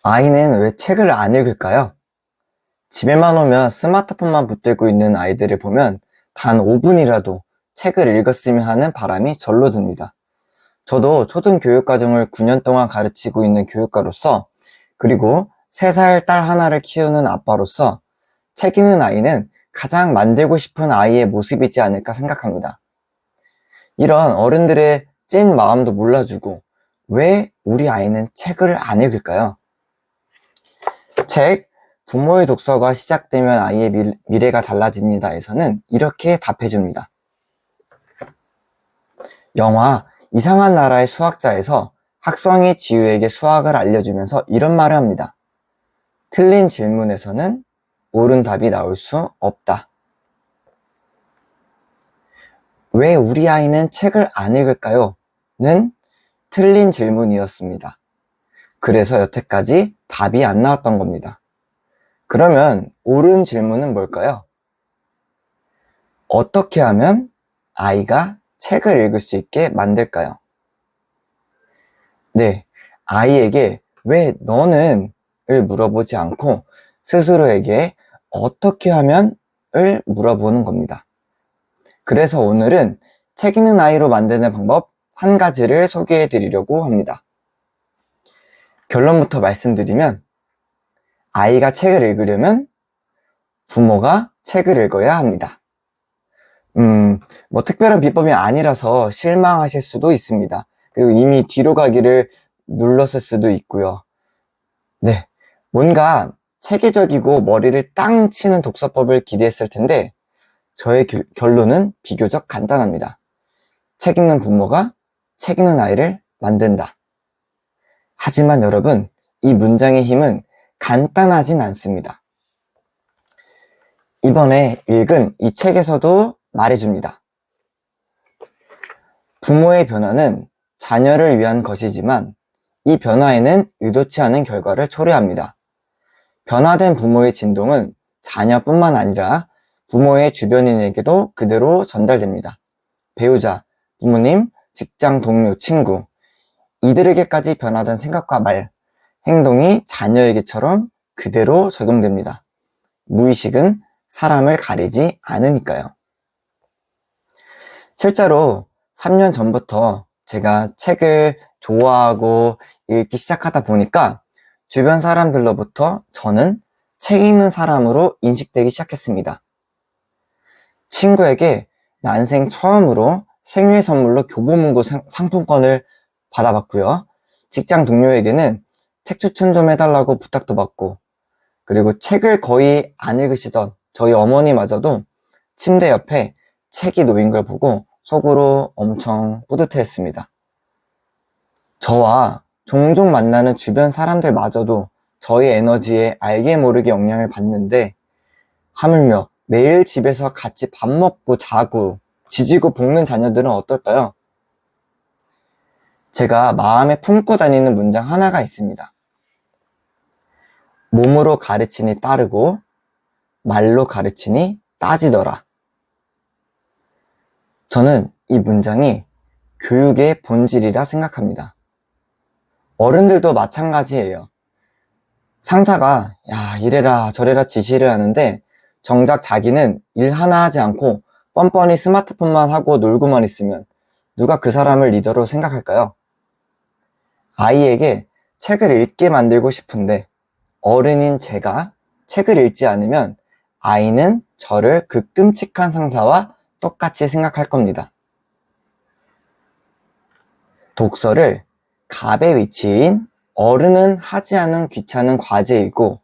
아이는 왜 책을 안 읽을까요? 집에만 오면 스마트폰만 붙들고 있는 아이들을 보면 단 5분이라도 책을 읽었으면 하는 바람이 절로 듭니다. 저도 초등교육과정을 9년 동안 가르치고 있는 교육가로서, 그리고 3살 딸 하나를 키우는 아빠로서 책 읽는 아이는 가장 만들고 싶은 아이의 모습이지 않을까 생각합니다. 이런 어른들의 찐 마음도 몰라주고 왜 우리 아이는 책을 안 읽을까요? 책, 부모의 독서가 시작되면 아이의 미래가 달라집니다에서는 이렇게 답해줍니다. 영화 이상한 나라의 수학자에서 학성이 지우에게 수학을 알려주면서 이런 말을 합니다. 틀린 질문에서는 옳은 답이 나올 수 없다. 왜 우리 아이는 책을 안 읽을까요? 는 틀린 질문이었습니다. 그래서 여태까지 답이 안 나왔던 겁니다. 그러면 옳은 질문은 뭘까요? 어떻게 하면 아이가 책을 읽을 수 있게 만들까요? 네, 아이에게 왜 너는? 을 물어보지 않고 스스로에게 어떻게 하면? 을 물어보는 겁니다. 그래서 오늘은 책 읽는 아이로 만드는 방법 한 가지를 소개해 드리려고 합니다. 결론부터 말씀드리면 아이가 책을 읽으려면 부모가 책을 읽어야 합니다. 특별한 비법이 아니라서 실망하실 수도 있습니다. 그리고 이미 뒤로 가기를 눌렀을 수도 있고요. 네, 뭔가 체계적이고 머리를 땅 치는 독서법을 기대했을 텐데 저의 결론은 비교적 간단합니다. 책 읽는 부모가 책 읽는 아이를 만든다. 하지만 여러분, 이 문장의 힘은 간단하진 않습니다. 이번에 읽은 이 책에서도 말해줍니다. 부모의 변화는 자녀를 위한 것이지만 이 변화에는 의도치 않은 결과를 초래합니다. 변화된 부모의 진동은 자녀뿐만 아니라 부모의 주변인에게도 그대로 전달됩니다. 배우자, 부모님, 직장 동료, 친구, 이들에게까지 변화된 생각과 말, 행동이 자녀에게처럼 그대로 적용됩니다. 무의식은 사람을 가리지 않으니까요. 실제로 3년 전부터 제가 책을 좋아하고 읽기 시작하다 보니까 주변 사람들로부터 저는 책 읽는 사람으로 인식되기 시작했습니다. 친구에게 난생 처음으로 생일 선물로 교보문고 상품권을 받아봤고요. 직장 동료에게는 책 추천 좀 해달라고 부탁도 받고, 그리고 책을 거의 안 읽으시던 저희 어머니마저도 침대 옆에 책이 놓인 걸 보고 속으로 엄청 뿌듯해했습니다. 저와 종종 만나는 주변 사람들마저도 저의 에너지에 알게 모르게 영향을 받는데 하물며 매일 집에서 같이 밥 먹고 자고 지지고 볶는 자녀들은 어떨까요? 제가 마음에 품고 다니는 문장 하나가 있습니다. 몸으로 가르치니 따르고 말로 가르치니 따지더라. 저는 이 문장이 교육의 본질이라 생각합니다. 어른들도 마찬가지예요. 상사가 야 이래라 저래라 지시를 하는데 정작 자기는 일 하나 하지 않고 뻔뻔히 스마트폰만 하고 놀고만 있으면 누가 그 사람을 리더로 생각할까요? 아이에게 책을 읽게 만들고 싶은데 어른인 제가 책을 읽지 않으면 아이는 저를 그 끔찍한 상사와 똑같이 생각할 겁니다. 독서를 갑의 위치인 어른은 하지 않은 귀찮은 과제이고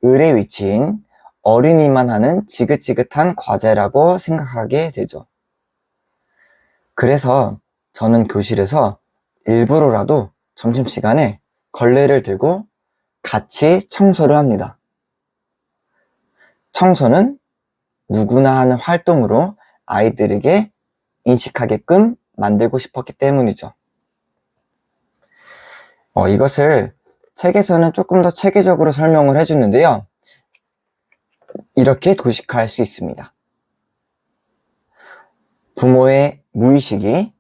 을의 위치인 어린이만 하는 지긋지긋한 과제라고 생각하게 되죠. 그래서 저는 교실에서 일부러라도 점심시간에 걸레를 들고 같이 청소를 합니다. 청소는 누구나 하는 활동으로 아이들에게 인식하게끔 만들고 싶었기 때문이죠. 이것을 책에서는 조금 더 체계적으로 설명을 해주는데요. 이렇게 도식화할 수 있습니다. 부모의 무의식이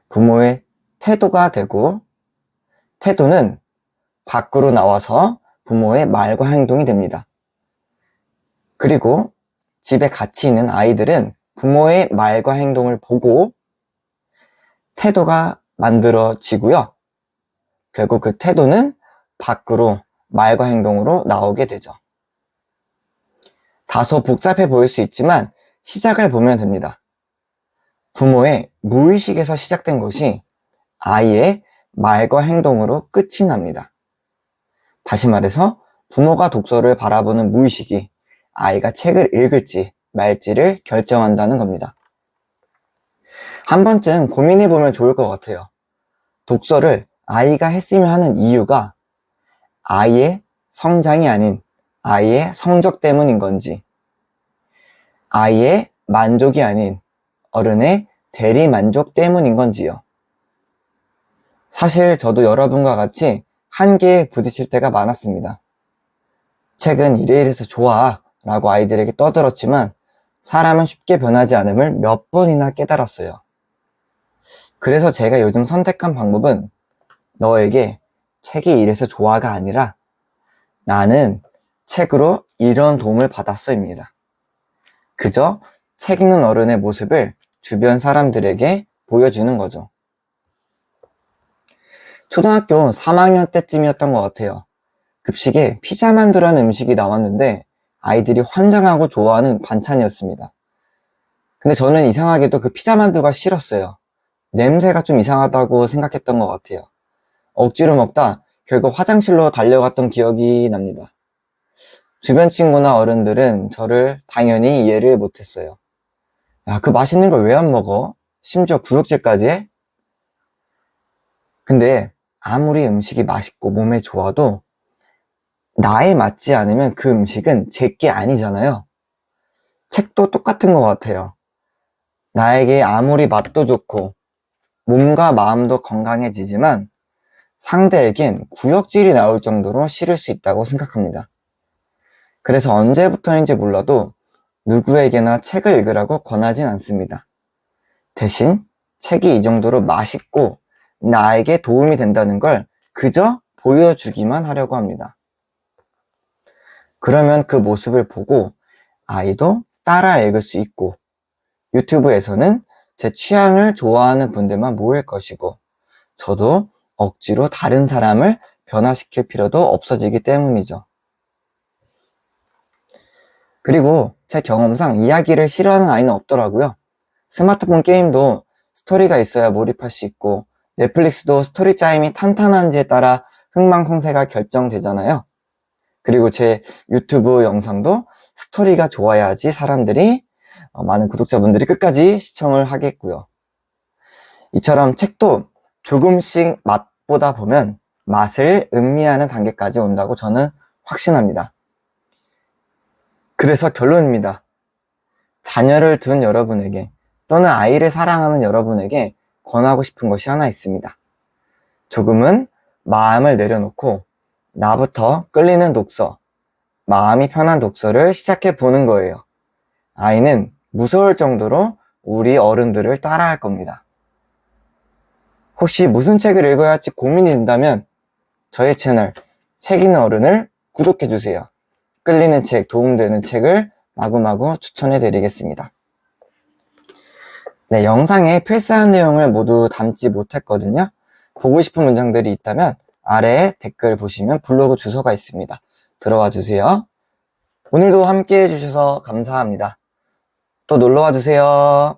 부모의 태도가 되고 태도는 밖으로 나와서 부모의 말과 행동이 됩니다. 그리고 집에 같이 있는 아이들은 부모의 말과 행동을 보고 태도가 만들어지고요. 결국 그 태도는 밖으로 말과 행동으로 나오게 되죠. 다소 복잡해 보일 수 있지만 시작을 보면 됩니다. 부모의 무의식에서 시작된 것이 아이의 말과 행동으로 끝이 납니다. 다시 말해서 부모가 독서를 바라보는 무의식이 아이가 책을 읽을지 말지를 결정한다는 겁니다. 한 번쯤 고민해 보면 좋을 것 같아요. 독서를 아이가 했으면 하는 이유가 아이의 성장이 아닌 아이의 성적 때문인 건지, 아이의 만족이 아닌 어른의 대리 만족 때문인 건지요. 사실 저도 여러분과 같이 한계에 부딪힐 때가 많았습니다. 책은 이래서 좋아 라고 아이들에게 떠들었지만 사람은 쉽게 변하지 않음을 몇 번이나 깨달았어요. 그래서 제가 요즘 선택한 방법은 너에게 책이 이래서 좋아가 아니라 나는 책으로 이런 도움을 받았어입니다. 그저 책 읽는 어른의 모습을 주변 사람들에게 보여주는 거죠. 초등학교 3학년 때쯤이었던 것 같아요. 급식에 피자 만두라는 음식이 나왔는데 아이들이 환장하고 좋아하는 반찬이었습니다. 근데 저는 이상하게도 그 피자 만두가 싫었어요. 냄새가 좀 이상하다고 생각했던 것 같아요. 억지로 먹다 결국 화장실로 달려갔던 기억이 납니다. 주변 친구나 어른들은 저를 당연히 이해를 못했어요. 야, 그 맛있는 걸 왜 안 먹어? 심지어 구역질까지 해? 근데 아무리 음식이 맛있고 몸에 좋아도 나에 맞지 않으면 그 음식은 제게 아니잖아요. 책도 똑같은 것 같아요. 나에게 아무리 맛도 좋고 몸과 마음도 건강해지지만 상대에겐 구역질이 나올 정도로 싫을 수 있다고 생각합니다. 그래서 언제부터인지 몰라도 누구에게나 책을 읽으라고 권하진 않습니다. 대신 책이 이 정도로 맛있고 나에게 도움이 된다는 걸 그저 보여주기만 하려고 합니다. 그러면 그 모습을 보고 아이도 따라 읽을 수 있고 유튜브에서는 제 취향을 좋아하는 분들만 모일 것이고 저도 억지로 다른 사람을 변화시킬 필요도 없어지기 때문이죠. 그리고 제 경험상 이야기를 싫어하는 아이는 없더라고요. 스마트폰 게임도 스토리가 있어야 몰입할 수 있고 넷플릭스도 스토리 짜임이 탄탄한지에 따라 흥망성쇠가 결정되잖아요. 그리고 제 유튜브 영상도 스토리가 좋아야지 사람들이 많은 구독자분들이 끝까지 시청을 하겠고요. 이처럼 책도 조금씩 맛보다 보면 맛을 음미하는 단계까지 온다고 저는 확신합니다. 그래서 결론입니다. 자녀를 둔 여러분에게 또는 아이를 사랑하는 여러분에게 권하고 싶은 것이 하나 있습니다. 조금은 마음을 내려놓고 나부터 끌리는 독서, 마음이 편한 독서를 시작해 보는 거예요. 아이는 무서울 정도로 우리 어른들을 따라할 겁니다. 혹시 무슨 책을 읽어야 할지 고민이 된다면 저의 채널 책 읽는 어른을 구독해 주세요. 끌리는 책, 도움되는 책을 마구마구 추천해 드리겠습니다. 네, 영상에 필사한 내용을 모두 담지 못했거든요. 보고 싶은 문장들이 있다면 아래에 댓글 보시면 블로그 주소가 있습니다. 들어와 주세요. 오늘도 함께 해주셔서 감사합니다. 또 놀러와 주세요.